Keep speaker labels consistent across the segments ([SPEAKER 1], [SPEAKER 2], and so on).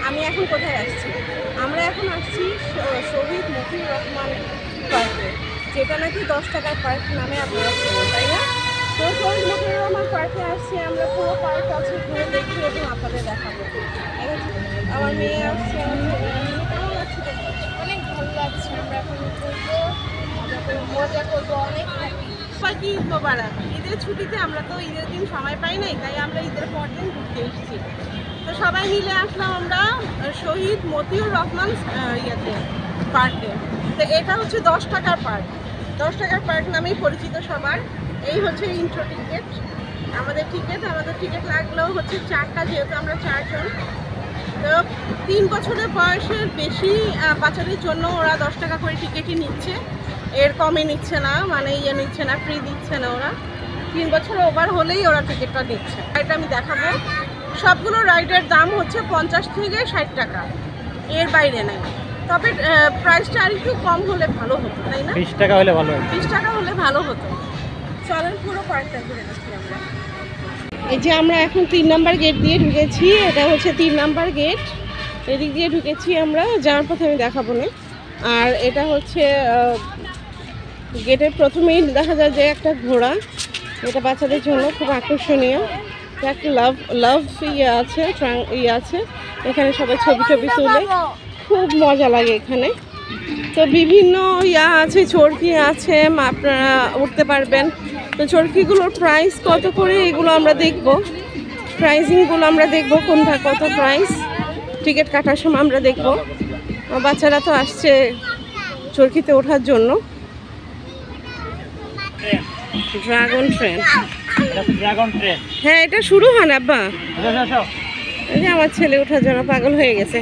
[SPEAKER 1] আমি এখন কোথায় আসছি? আমরা এখন আসছি শহীদ মতিউর রহমান পার্কে, যেটা নাকি 10 টাকার পার্ক নামে আপনারা চেনেন, তাই না? তো শহীদ মতিউর রহমান পার্কে আসছি আমরা, পুরো পার্ক আছে, ঘুরে দেখি এবং আপনাদের দেখাবো। আমার মেয়ে আসছে, কেমন লাগছে? অনেক ভালো লাগছে। আমরা এখন মজা করবো, অনেক কি মোবারক। ঈদের ছুটিতে আমরা তো ঈদের দিন সময় পাই নাই, তাই আমরা ঈদের পর দিন ঘুরতে এসেছি। তো সবাই মিলে আসলাম আমরা শহীদ মতিউর রহমান পার্কে। তো এটা হচ্ছে 10 টাকার পার্ক, 10 টাকার পার্ক নামেই পরিচিত সবার। এই হচ্ছে ইন্ট্রো টিকিট, আমাদের টিকিট লাগলেও হচ্ছে 4টা, যেহেতু আমরা 4 জন। তো 3 বছরের বয়সের বেশি বাচ্চাদের জন্য ওরা 10 টাকা করে টিকিটই নিচ্ছে, এর কমে নিচ্ছে না, মানে নিচ্ছে না, ফ্রি দিচ্ছে না ওরা। 3 বছর ওভার হলেই ওরা টিকিটটা দিচ্ছে। এটা আমি দেখাবো। সবগুলো রাইডের দাম হচ্ছে 50 থেকে 60 টাকা, এর বাইরে নাই। তবে প্রাইসটা আর একটু কম হলে ভালো হতো, তাই না?
[SPEAKER 2] 20 টাকা হলে ভালো হতো।
[SPEAKER 1] 20 টাকা হলে ভালো হতো। চলেন পুরো পার্কটা ঘুরে দেখি আমরা। এই যে আমরা এখন 3 নাম্বার গেট দিয়ে ঢুকেছি, এটা হচ্ছে 3 নাম্বার গেট। এদিক দিয়ে ঢুকেছি আমরা, যাওয়ার পথে আমি দেখাবো না। আর এটা হচ্ছে গেটের প্রথমেই দেখা যায় যে একটা ঘোড়া, এটা বাচ্চাদের জন্য খুব আকর্ষণীয়। একটা লাভ আছে, আছে এখানে, সবাই ছবি তুলে, খুব মজা লাগে এখানে। তো বিভিন্ন আছে, চরকি আছে, আপনারা উঠতে পারবেন। তো চরকিগুলোর প্রাইস কত করে এগুলো আমরা দেখব, প্রাইসিংগুলো আমরা দেখব, কোনটা কত প্রাইস। টিকিট কাটার সময় আমরা দেখব। বাচ্চারা তো আসছে চরকিতে ওঠার জন্য। ড্রাগন ট্রেন, হ্যাঁ এটা শুরু হয় না আব্বা, এই যে আমার ছেলে ওঠার জন্য পাগল হয়ে গেছে।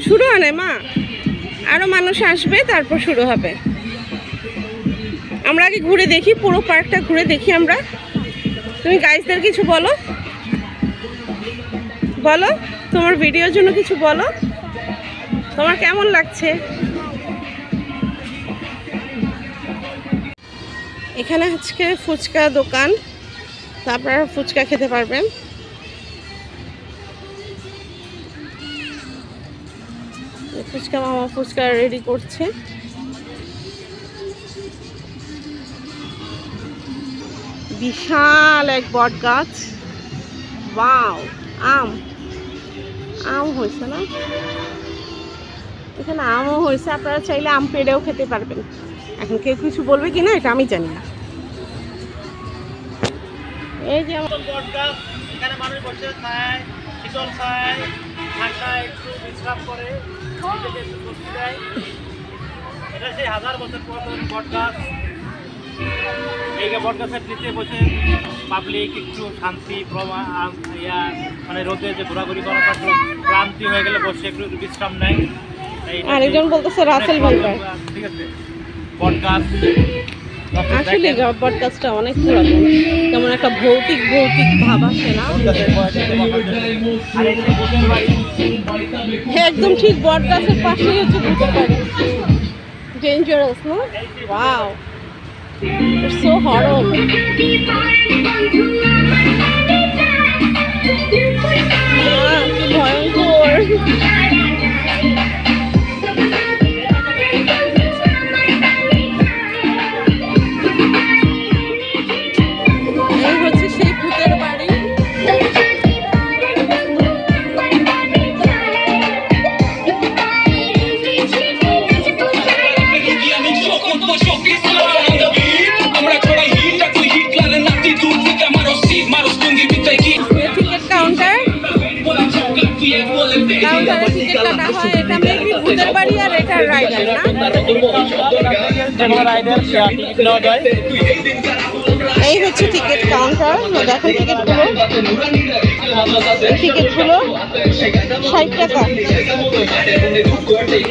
[SPEAKER 1] শুরু হয় না মা, আরো মানুষ আসবে তারপর শুরু হবে। আমরা আগে ঘুরে দেখি, পুরো পার্কটা ঘুরে দেখি আমরা। তুমি গাইজদের কিছু বলো, তোমার ভিডিওর জন্য কিছু বলো, তোমার কেমন লাগছে? এখানে আজকে ফুচকা দোকান, তো আপনারা ফুচকা খেতে পারবেন। ফুচকা মামা ফুচকা রেডি করছে। বিশাল এক বট গাছ, ওয়াও! আম হয়েছে না, এখানে আমও হয়েছে। আপনারা চাইলে আম পেড়েও খেতে পারবেন। এখন কেউ কিছু বলবে কি না এটা আমি জানি না। এই যে
[SPEAKER 2] এখানে মানুষ বসে খায়, শীতল খায়, ঠান্ডায় একটু বিশ্রাম করে, এটা সেই 1000 বছর পুরাতন বটগাছ। এই বটগাছের নিচে বসে পাবলিক একটু শান্তি মানে রোদে যে ঘোরাঘুরি করার পর ক্লান্তি হয়ে গেলে বসে একটু বিশ্রাম নেয়।
[SPEAKER 1] আরেকজন বলতেছে রাসেল ভাই,
[SPEAKER 2] ঠিক আছে। বটগাছ
[SPEAKER 1] আসলে বটগাছটা অনেক পুরাতন, যেমন একটা ভৌতিক ভাব আসে না? হ্যাঁ একদম ঠিক, বটগাছের পাশেই হচ্ছে ভূতের বাড়ি। ডেঞ্জারাস না? Wow, it's so horror. কি ভয়ঙ্কর। টিকিট কাটা হয়। এটা মেবি ভূতের বাড়ি আর এটা রাইডার না?
[SPEAKER 2] যেগুলো রাইডার টিকিট নেওয়া যায়।
[SPEAKER 1] এই হচ্ছে টিকিট কাউন্টার। দেখেন টিকিটগুলো 60 টাকা।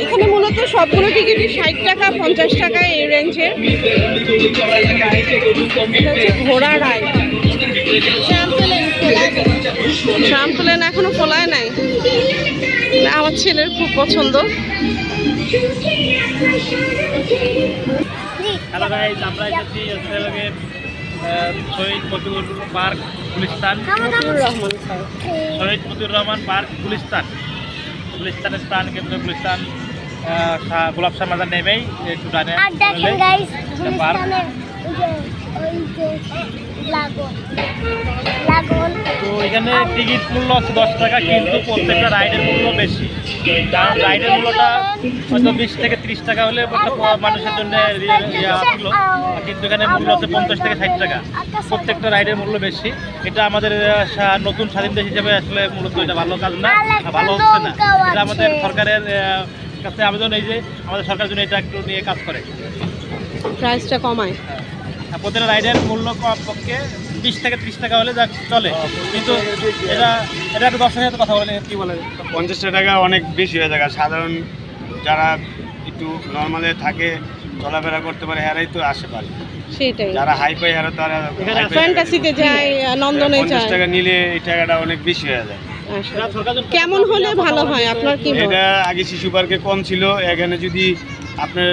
[SPEAKER 1] এখানে মূলত সবগুলো টিকিটই 60 টাকা 50 টাকা এই রেঞ্জের। এটা হচ্ছে ঘোড়া রাইড। শ্যামপ্লেন এখনো খোলায় নাই, আমার ছেলের খুব পছন্দ।
[SPEAKER 2] হ্যালো গাইস, আমরা এসেছি শহীদ মতিউর পার্ক গুলিস্তান। শহীদ মতিউর রহমান পার্ক গুলিস্তানের স্থান কেন্দ্র গুলিস্তান গোলাপ শাহ মাজার নেমেই একটু ডানে পার্ক। তো এখানে টিকিট মূল্য আছে 10 টাকা, কিন্তু প্রত্যেকটা রাইডের মূল্য বেশি। কারণ রাইডের মূল্যটা হয়তো 20 থেকে 30 টাকা হলে মানুষের জন্য আসলো, কিন্তু এখানে মূল্য আছে 50 থেকে 60 টাকা। প্রত্যেকটা রাইডের মূল্য বেশি। এটা আমাদের নতুন স্বাধীন দেশ হিসেবে আসলে মূলত এটা ভালো কাজ না, ভালো হচ্ছে না। এটা আমাদের সরকারের কাছে আবেদন, এই যে আমাদের সরকার জন্য এটা একটু নিয়ে কাজ করে,
[SPEAKER 1] প্রাইসটা কমায়।
[SPEAKER 2] প্রতিটা রাইডের মূল্য পক্ষে 20 থেকে 30 টাকা হলে যা চলে, কিন্তু এটা একটু 10 টাকার কথা বলে কি বলে
[SPEAKER 3] 50 টাকা অনেক বেশি হয়ে যায়। সাধারণ যারা একটু নর্মালে থাকে চলাফেরা করতে পারে এরাই তো আসে পারে,
[SPEAKER 1] সেটাই।
[SPEAKER 3] যারা হাই পাই এরা তারা
[SPEAKER 1] ফ্যান্টাসিতে যায়, নন্দনে যায়।
[SPEAKER 3] 50 টাকা নিলে এই টাকাটা অনেক বেশি হয়ে যায়।
[SPEAKER 1] কেমন হলে ভালো হয় আপনার কি মত?
[SPEAKER 3] এটা আগে শিশু পার্কে কম ছিল, এখানে যদি আপনার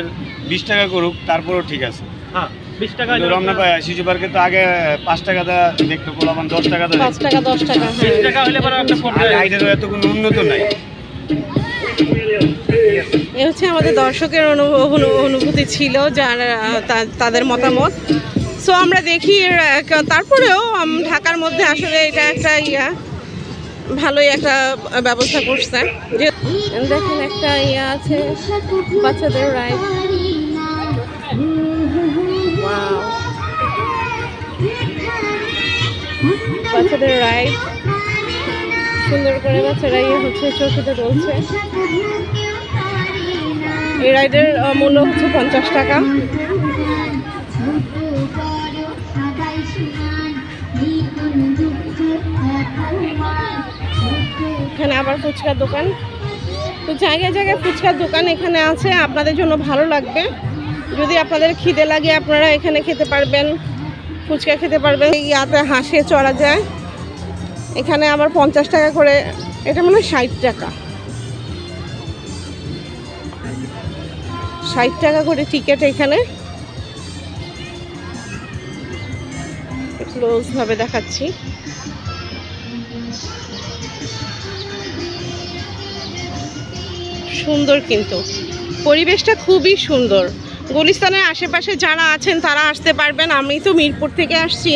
[SPEAKER 3] 20 টাকা করুক তারপরেও ঠিক আছে।
[SPEAKER 2] হ্যাঁ 20 টাকা
[SPEAKER 3] রমনা পায় শিশু পার্কে তো আগে 5 টাকা দেখতে পোলাপান 10 টাকা
[SPEAKER 1] 5 টাকা 10 টাকা।
[SPEAKER 2] 20 টাকা হলে পরে একটা ফোন
[SPEAKER 3] রাইডেরও এত কোনো উন্নত নাই।
[SPEAKER 1] এ হচ্ছে আমাদের দর্শকের অনুভূতি ছিল, যারা তাদের মতামত। সো আমরা দেখি তারপরেও ঢাকার মধ্যে আসলে এটা একটা ভালোই একটা ব্যবস্থা করছে। যে দেখেন একটা আছে বাচ্চাদের রাইড। বাচ্চাদের রাইড সুন্দর করে বাচ্চারা হচ্ছে চৌকিতে চলছে। এই রাইডের মূল্য হচ্ছে 50 টাকা। এখানে আবার ফুচকার দোকান। তো জায়গায় জায়গায় ফুচকার দোকান এখানে আছে, আপনাদের জন্য ভালো লাগবে। যদি আপনাদের খিদে লাগে আপনারা এখানে খেতে পারবেন, ফুচকা খেতে পারবেন। ইয়াতে হাঁসে চড়া যায়, এখানে আবার 50 টাকা করে। এটা মনে হয় 60 টাকা, 60 টাকা করে টিকিট। এখানে ক্লোজ ভাবে দেখাচ্ছি। সুন্দর, কিন্তু পরিবেশটা খুবই সুন্দর। গুলিস্তানের আশেপাশে যারা আছেন তারা আসতে পারবেন। আমি তো মিরপুর থেকে আসছি,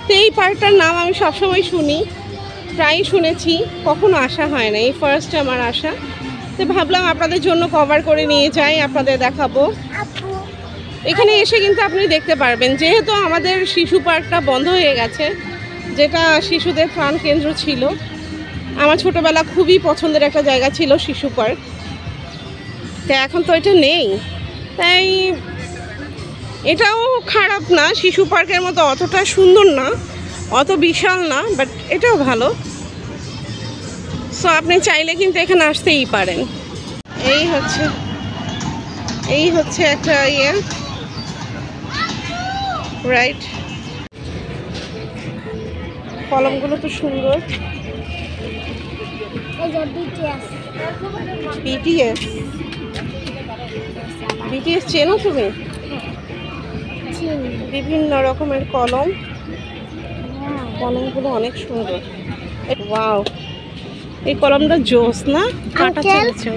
[SPEAKER 1] তো এই পার্কটার নাম আমি সবসময় শুনি, প্রায়ই শুনেছি, কখনো আসা হয় না, এই ফার্স্ট আমার আসা। তো ভাবলাম আপনাদের জন্য কভার করে নিয়ে যাই, আপনাদের দেখাবো। এখানে এসে কিন্তু আপনি দেখতে পারবেন, যেহেতু আমাদের শিশু পার্কটা বন্ধ হয়ে গেছে, যেটা শিশুদের প্রাণ কেন্দ্র ছিল। আমার ছোটোবেলা খুবই পছন্দের একটা জায়গা ছিল শিশু পার্ক, তো এখন তো এটা নেই। তাই এটাও খারাপ না, শিশু পার্কের মতো অতটা সুন্দর না, অত বিশাল না, বাট এটাও ভালো। সো আপনি চাইলে কিন্তু এখানে আসতেই পারেন। এই হচ্ছে একটা রাইট। কলমগুলো তো সুন্দর। বিটিএস চেনো তুমি? বিভিন্ন রকমের কলমগুলো অনেক সুন্দর। ওয়াও, এই কলমটা জোস না? কাটা চলছে।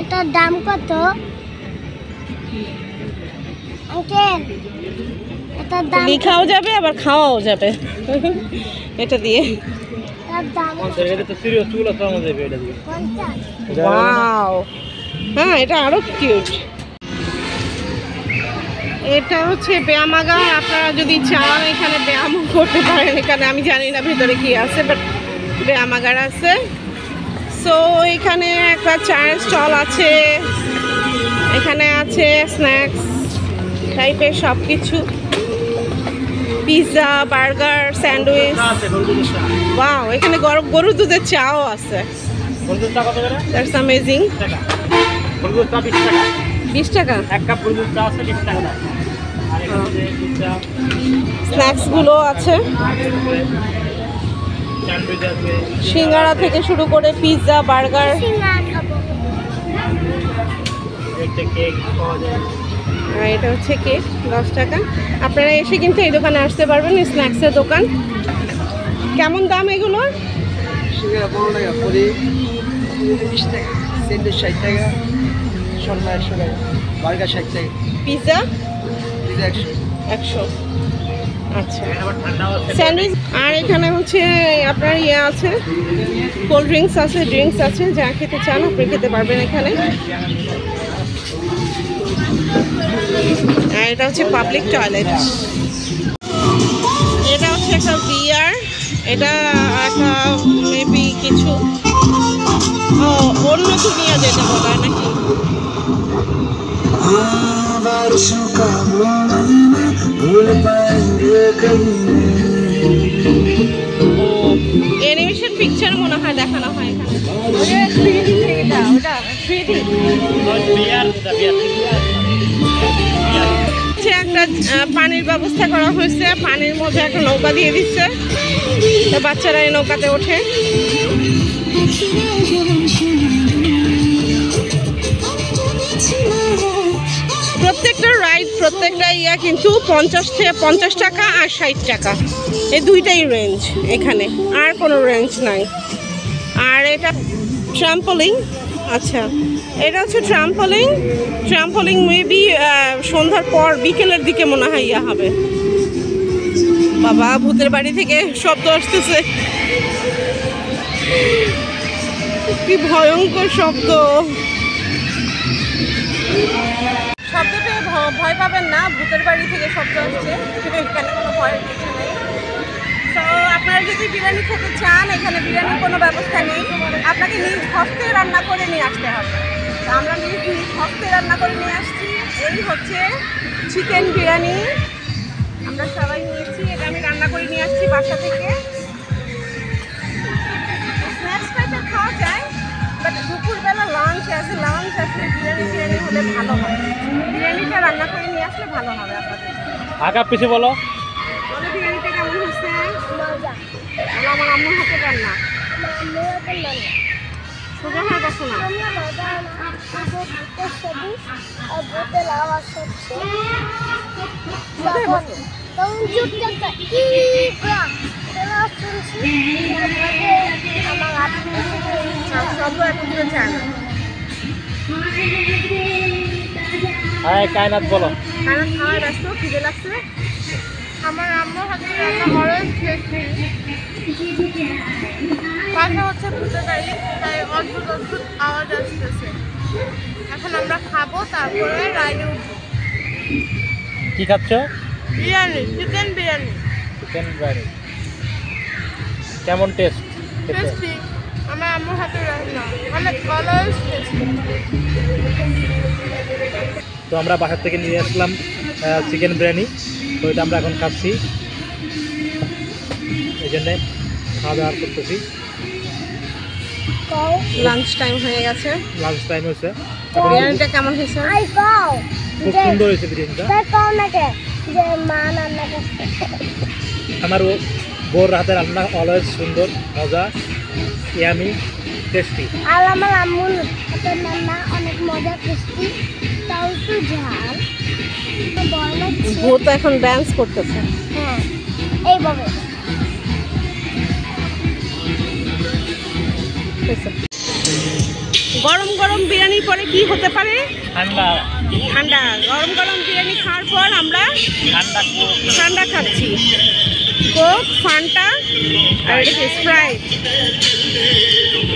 [SPEAKER 4] এটার দাম কত আঙ্কেল? এটার দাম
[SPEAKER 1] লেখাও যাবে আবার খাওয়াও যাবে এটা দিয়ে।
[SPEAKER 4] এটার দাম
[SPEAKER 2] তো সিরিয়াস চুল আছে আমাদের এটা দিয়ে।
[SPEAKER 4] 50।
[SPEAKER 1] ওয়াও, হ্যাঁ এটা আরো কিউট। এটা হচ্ছে ব্যায়ামাগার। আপনারা যদি চান এখানে ব্যায়াম করতে পারেন। এখানে আমি জানি না ভেতরে কি আছে, বাট ব্যায়ামাগার আছে। সো এখানে একটা চায়ের স্টল আছে, এখানে আছে স্ন্যাক্স টাইপের সব কিছু, পিৎজা, বার্গার, স্যান্ডউইচ। ওয়াও, এখানে গরুর দুধের চাও আছে।
[SPEAKER 2] গরুর চা কত করে?
[SPEAKER 1] That's amazing.
[SPEAKER 2] টাকা গরুর চা 20 টাকা।
[SPEAKER 1] 20 টাকা।
[SPEAKER 2] এক কাপ গরুর চা আছে 20 টাকা দাম। আর এখানে যে পিৎজা,
[SPEAKER 1] স্ন্যাক্সগুলো আছে,
[SPEAKER 2] স্যান্ডউইচ আছে,
[SPEAKER 1] সিঙ্গারা থেকে শুরু করে পিৎজা, বার্গার।
[SPEAKER 4] সিঙ্গারা খাবো।
[SPEAKER 2] একটা কেক পাওয়া যায়।
[SPEAKER 1] আর এটা হচ্ছে কেক, 10 টাকা। আপনারা এসে কিন্তু এই দোকানে আসতে পারবেন, স্ন্যাক্সের দোকান। কেমন দাম এগুলো?
[SPEAKER 5] সিঙ্গারা 15 টাকা, পুরি 20 টাকা, স্যান্ডউইচ 60 টাকা, শর্মা 100 টাকা, বার্গার 60 টাকা,
[SPEAKER 1] পিৎজা
[SPEAKER 5] পিজা 100।
[SPEAKER 1] 100। আচ্ছা,
[SPEAKER 2] এখানে আবার ঠান্ডাও আছে।
[SPEAKER 1] স্যান্ডউইচ। আর এখানে হচ্ছে আপনার ইয়ে আছে, কোল্ড ড্রিঙ্কস আছে, ড্রিঙ্কস আছে, যা খেতে চান আপনি খেতে পারবেন এখানে। আর এটা হচ্ছে পাবলিক টয়লেট। এটা হচ্ছে একটা বিয়ার, এটা একটা মেবি কিছু অন্য দুনিয়া যেটা বলা হয় নাকি। অ্যানিমেশন পিকচার মনে হয় দেখানো হয় এখানে। ওটা 3D, ওটা 3D।
[SPEAKER 2] বিয়ার
[SPEAKER 1] হচ্ছে একটা পানির ব্যবস্থা করা হয়েছে, পানির মধ্যে একটা নৌকা দিয়ে দিচ্ছে, তো বাচ্চারা এই নৌকাতে ওঠে। প্রত্যেকটা রাইড, প্রত্যেকটা ইয়া কিন্তু 50 টাকা আর 60 টাকা, এই দুইটাই রেঞ্জ এখানে, আর কোনো রেঞ্জ নাই। আর এটা ট্রাম্পলিং। আচ্ছা, এটা হচ্ছে ট্রাম্পলিং মেবি সন্ধ্যার পর বিকেলের দিকে মনে হয় ইয়া হবে। বাবা, ভূতের বাড়ি থেকে শব্দ আসতেছে, কি ভয়ঙ্কর শব্দ। শব্দটা ভয় পাবেন না, ভূতের বাড়ি থেকে শব্দ আসছে, এখানে কোনো ভয়ের কিছু নেই। তো আপনারা যদি বিরিয়ানি খেতে চান, এখানে বিরিয়ানির কোনো ব্যবস্থা নেই, আপনাকে নিজ হস্তে রান্না করে নিয়ে আসতে হবে। তো আমরা নিজ হস্তে রান্না করে নিয়ে আসছি। এই হচ্ছে চিকেন বিরিয়ানি, আমরা সবাই নিয়েছি, এটা আমি রান্না করে নিয়ে আসছি বাসা থেকে। স্ন্যাক্স টাইপের খাওয়া যায়, বাট দুপুরবেলা লাঞ্চ আসলে বিরিয়ানি হলে ভালো হয়। বিরিয়ানিটা রান্না করে নিয়ে আসলে ভালো হবে আপনাদের।
[SPEAKER 2] আগা পিছে বলো।
[SPEAKER 1] বলে বিরিয়ানিটা কেমন হচ্ছে?
[SPEAKER 4] মজা।
[SPEAKER 1] বলো, আমার আম্মুর হাতে রান্না।
[SPEAKER 4] মাম্মু হাতে রান্না।
[SPEAKER 1] সোজা হয়ে বসো না।
[SPEAKER 4] আমরা মজা না। আগে ভূতের সবুজ আর ভূতের আওয়াজ হচ্ছে।
[SPEAKER 1] সোজাই বসো।
[SPEAKER 4] তখন চুপচাপ কি করা? তোরা শুনছি। তারপরে আমার আত্মীয়
[SPEAKER 1] শব্দ এখন কেউ চায় না।
[SPEAKER 2] হ্যাঁ, কায়নাত বলো।
[SPEAKER 1] কারণ খাওয়ায় ব্যস্ত, খিদে লাগছে।
[SPEAKER 4] আমার আম্মুর হাতে রান্না অরেঞ্জ টেস্টি। পাশে হচ্ছে ভূতের বাড়ি, তাই অদ্ভুত অদ্ভুত আওয়াজ আসতেছে। এখন আমরা খাবো, তারপরে রাইডে উঠবো।
[SPEAKER 2] কি খাচ্ছ?
[SPEAKER 4] বিরিয়ানি, চিকেন বিরিয়ানি।
[SPEAKER 2] চিকেন বিরিয়ানি কেমন টেস্ট?
[SPEAKER 4] টেস্টি। আমার আম্মুর হাতে রান্না অনেক অরেঞ্জ টেস্টি।
[SPEAKER 2] তো আমরা বাসার থেকে নিয়ে আসলাম চিকেন বিরিয়ানি, তো এটা আমরা এখন খাচ্ছি, এই জন্যে খাওয়া দাওয়া করতেছি।
[SPEAKER 1] লাঞ্চ টাইম হয়ে গেছে।
[SPEAKER 2] লাঞ্চ টাইম হয়েছে।
[SPEAKER 1] বিরিয়ানিটা কেমন হয়েছে?
[SPEAKER 2] খুব সুন্দর হয়েছে বিরিয়ানিটা।
[SPEAKER 4] যে মা রান্না করছে।
[SPEAKER 2] আমার বোর হাতে রান্না অলওয়েজ সুন্দর, মজা, ইয়ামি, টেস্টি।
[SPEAKER 4] আর আমার আম্মুর হাতের রান্না অনেক মজা, টেস্টি, তাও একটু ঝাল। ভয় লাগছে।
[SPEAKER 1] ভূত এখন ড্যান্স করতেছে।
[SPEAKER 4] হ্যাঁ, এইভাবে।
[SPEAKER 1] গরম গরম বিরিয়ানির পরে কি হতে পারে?
[SPEAKER 2] ঠান্ডা
[SPEAKER 1] ঠান্ডা। গরম গরম বিরিয়ানি খাওয়ার পর আমরা
[SPEAKER 2] ঠান্ডা কোক,
[SPEAKER 1] ঠান্ডা খাচ্ছি, কোক, ফান্টা আর এটা স্প্রাইট।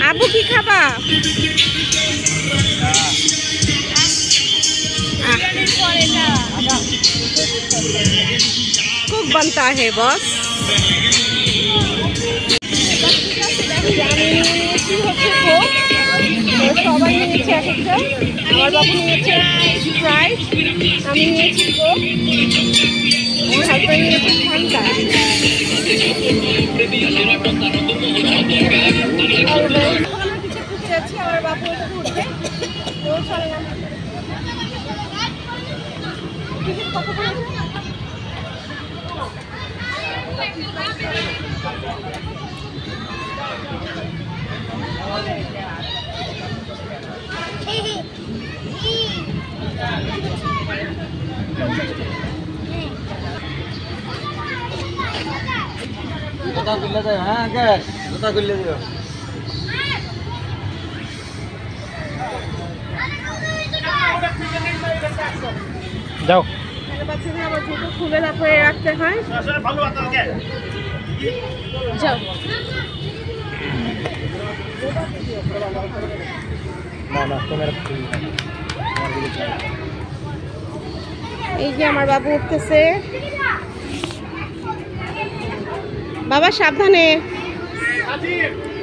[SPEAKER 1] আবু কি খাবা? कुक बनता है बॉस। নিয়েছি হচ্ছে কোক, তো সবাই নিয়েছে এক একটা। আমার বাবু নিয়েছে স্প্রাইট, আমি নিয়েছি কোক, আমার হাজব্যান্ড নিয়েছে ঠান্ডা। আমরা কিছু ঘুরতে যাচ্ছি, আমার বাবু একটু ঘুরতে, তো চলে না। টিকিট কত পড়েছে?
[SPEAKER 5] কথা খুললে দেয়, হ্যাঁ গ্যাস কথা খুললে দিও।
[SPEAKER 2] যাও
[SPEAKER 1] বাচ্চাদের আবার জুতো খুলে তারপরে রাখতে হয়। যাও এই যে আমার বাবু উঠতেছে। বাবা সাবধানে,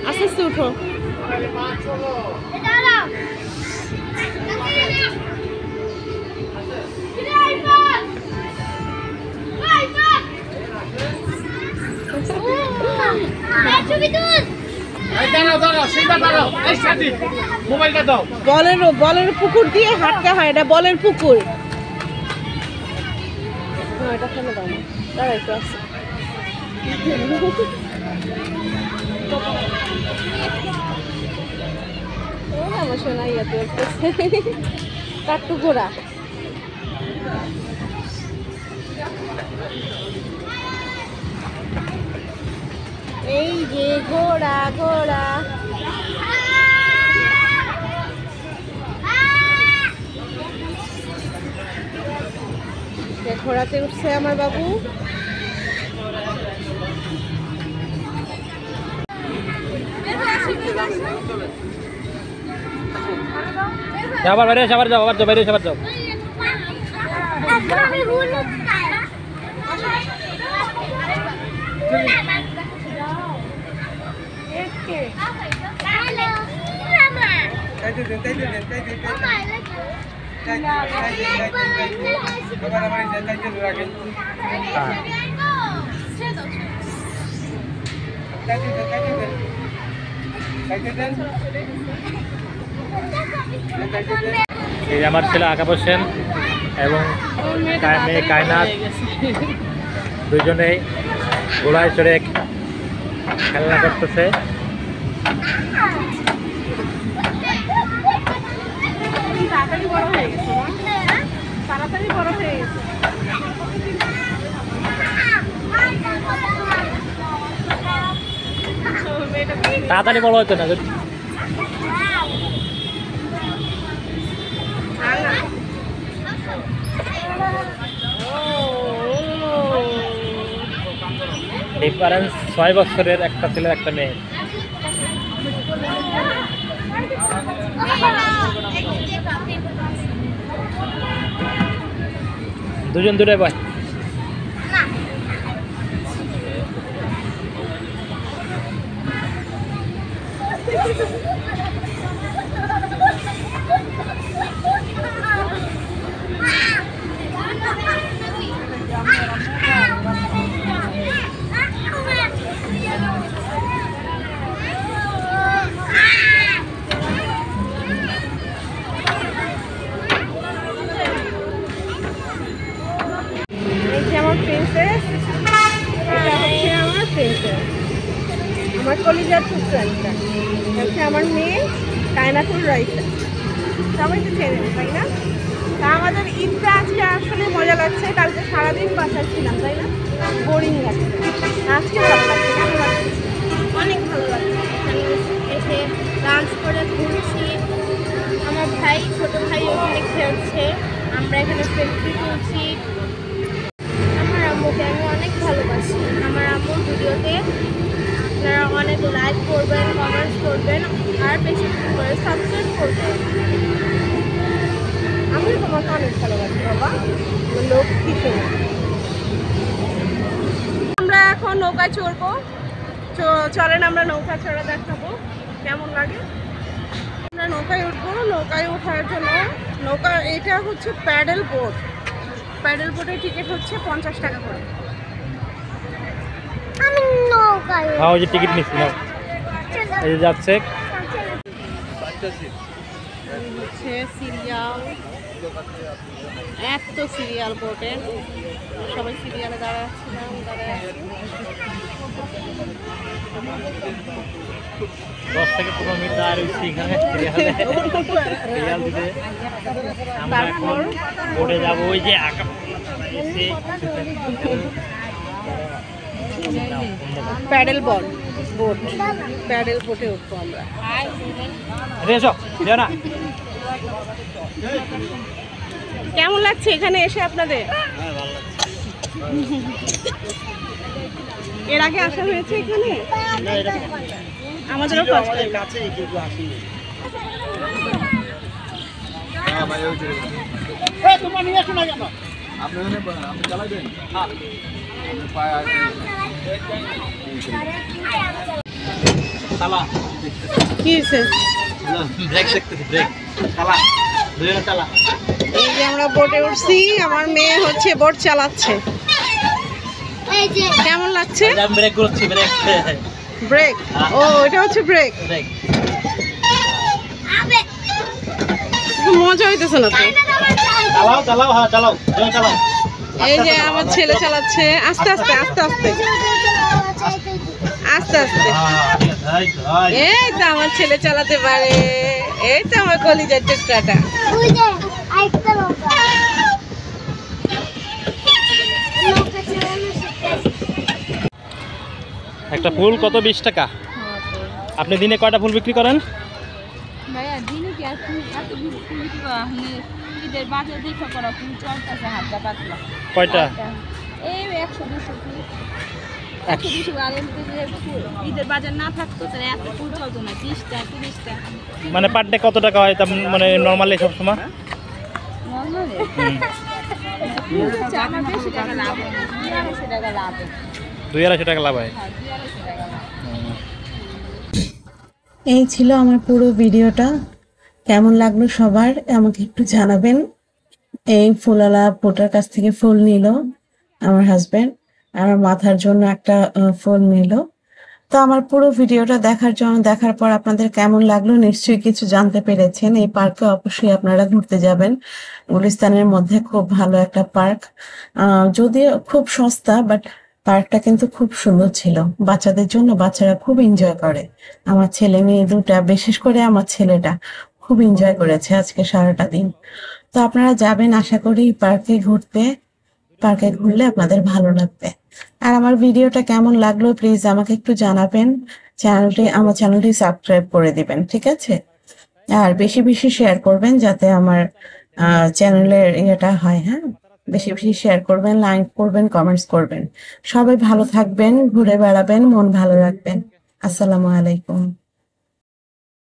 [SPEAKER 1] আস্তে আস্তে উঠো। বলের পুকুর দিয়ে হাঁটতে হয়, এটা বলের পুকুর। এটা ফেলে দাও না, দাঁড়া একটু আসছে। আমার শোনাই কাট্টু ঘোড়া। এই যে ঘোড়া ঘোড়া, ঘোড়াতে উঠছে আমার বাবু।
[SPEAKER 2] আবার বাইরে আবার যাও, আবার যাও, বাইরে আবার যাও। এই আমার ছেলে আকাশ হোসেন এবং মেয়ে কায়নাত, দুজনেই ঘোড়ায় চড়ে খেলনা করতেছে।
[SPEAKER 1] তাড়াতাড়ি বড় হয়ে গেছে, তাড়াতাড়ি বড় হয়ে গেছে।
[SPEAKER 2] তাড়াতাড়ি বড় হতো না। ডিফারেন্স 6 বছরের একটা ছেলে একটা মেয়ে। দুজন দূরে বয়।
[SPEAKER 1] আমার কলিজার টুকরাটা হচ্ছে আমার মেয়ে কায়নাতুল রাইসা, সবাই তো চেনেন তাই না? তা আমাদের ঈদটা আজকে আসলে মজা লাগছে, কালকে সারাদিন বাসায় ছিলাম তাই না, বোরিং লাগছে। আজকে ভালো লাগছে, কেমন লাগছে?
[SPEAKER 4] অনেক ভালো লাগছে, এখানে এসে ডান্স করে ঘুরছি, আমার ভাই ছোট ভাই ওখানে খেলছে, আমরা এখানে সেলফি তুলছি। আমার আম্মুকে আমি অনেক ভালোবাসি। আমার আম্মুর ভিডিওতে আপনারা অনেক লাইক করবেন, কমেন্টস করবেন, আর বেশি করে সাবস্ক্রাইব করবেন।
[SPEAKER 1] আমি তোমাকে অনেক ভালোবাসি বাবা, লক্ষ্মী সোনা। আমরা এখন নৌকায় চড়বো, চলেন আমরা নৌকা চড়া দেখাবো। কেমন লাগে। আমরা নৌকায় উঠবো। নৌকায় ওঠার জন্য এটা হচ্ছে প্যাডেল বোট। প্যাডেল বোটের টিকিট হচ্ছে 50 টাকা করে।
[SPEAKER 4] আমি নৌকায়
[SPEAKER 2] হ্যাঁ ওই যে টিকিট নিচ্ছি না, এই যে যাচ্ছে।
[SPEAKER 1] হচ্ছে সিরিয়াল, এত সিরিয়াল বোটে, সবাই সিরিয়ালে দাঁড়াচ্ছিলাম, দাঁড়ায় আছি।
[SPEAKER 2] 10 থেকে 15 মিনিট দাঁড়িয়ে রয়েছি এখানে সিরিয়াল দিতে। আমরা এখন বোটে যাবো, ওই যে আঁকা
[SPEAKER 1] প্যাডেল বোট, প্যাডেল বোটে উঠবো আমরা।
[SPEAKER 2] এসো যাও না।
[SPEAKER 1] কেমন লাগছে এখানে এসে আপনাদের? এর আগে আসা হয়েছে এখানে? আমাদেরও ফার্স্ট টাইম।
[SPEAKER 2] তোমরা নিয়ে আসো না কেন?
[SPEAKER 1] কি হয়েছে?
[SPEAKER 2] ব্রেক দেখতেছি, ব্রেক চালা, দুজনে চালা।
[SPEAKER 1] এই যে আমরা বোটে উঠছি, আমার মেয়ে হচ্ছে বোট চালাচ্ছে।
[SPEAKER 4] এই যে
[SPEAKER 1] কেমন লাগছে?
[SPEAKER 2] আমি ব্রেক করছি, ব্রেক
[SPEAKER 1] ব্রেক, ও এটা হচ্ছে ব্রেক।
[SPEAKER 2] ব্রেক।
[SPEAKER 4] আবে
[SPEAKER 1] মজা হইতেছে না তো।
[SPEAKER 2] চালাও চালাও, হ্যাঁ চালাও, দুজনে চালাও।
[SPEAKER 1] এই যে আমার ছেলে চালাচ্ছে, আস্তে আস্তে আস্তে আস্তে আস্তে আস্তে। এই তো আমার ছেলে চালাতে পারে, এই তো আমার কলিজার টুকরাটা।
[SPEAKER 4] ওই যে আরেকটা নৌকা। নৌকা চালানো শিখতেছি।
[SPEAKER 2] একটা ফুল কত? 20 টাকা। আপনি দিনে কয়টা ফুল বিক্রি করেন?
[SPEAKER 6] ভাইয়া দিনে কি আর ফুল এত ফুল কি করা হয়? ঈদের বাজার দেখা করা ফুল চলতেছে হালকা পাতলা।
[SPEAKER 2] কয়টা?
[SPEAKER 6] এই 100-200 ফুল, 100-200 আলম থেকে ঈদের বাজার না থাকতো তাহলে এত ফুল চলতো না। 20টা 30টা
[SPEAKER 2] মানে পার ডে কত টাকা হয়? তা মানে নর্মালি সব সময়
[SPEAKER 6] নর্মালি আমার বেশি টাকা লাভ হয় না, 200 টাকা লাভ হয়।
[SPEAKER 2] 200 টাকা লাভ হয়।
[SPEAKER 6] হ্যাঁ 200 টাকা লাভ।
[SPEAKER 7] এই ছিল আমার পুরো ভিডিওটা। কেমন লাগলো সবার আমাকে একটু জানাবেন। এই ফুলওয়ালা পোটার কাছ থেকে ফুল নিল আমার হাজবেন্ড, আমার মাথার জন্য একটা ফুল নিল। তো আমার পুরো ভিডিওটা দেখার পর আপনাদের কেমন লাগলো নিশ্চয়ই কিছু জানতে পেরেছেন। এই পার্কে অবশ্যই আপনারা ঘুরতে যাবেন। গুলিস্তানের মধ্যে খুব ভালো একটা পার্ক, যদিও খুব সস্তা, বাট পার্কটা কিন্তু খুব সুন্দর ছিল বাচ্চাদের জন্য। বাচ্চারা খুব এনজয় করে। আমার ছেলে মেয়ে দুটা, বিশেষ করে আমার ছেলেটা খুব এনজয় করেছে আজকে সারাটা দিন। তো আপনারা যাবেন আশা করি পার্কে ঘুরতে। পার্কে ঘুরলে আপনাদের ভালো লাগবে। আর আমার ভিডিওটা কেমন লাগলো প্লিজ আমাকে একটু জানাবেন। আমার চ্যানেলটি সাবস্ক্রাইব করে দিবেন, ঠিক আছে? আর বেশি বেশি শেয়ার করবেন যাতে আমার চ্যানেলের ইয়েটা হয়। হ্যাঁ, বেশি বেশি শেয়ার করবেন, লাইক করবেন, কমেন্টস করবেন। সবাই ভালো থাকবেন, ঘুরে বেড়াবেন, মন ভালো রাখবেন। আসসালামু আলাইকুম।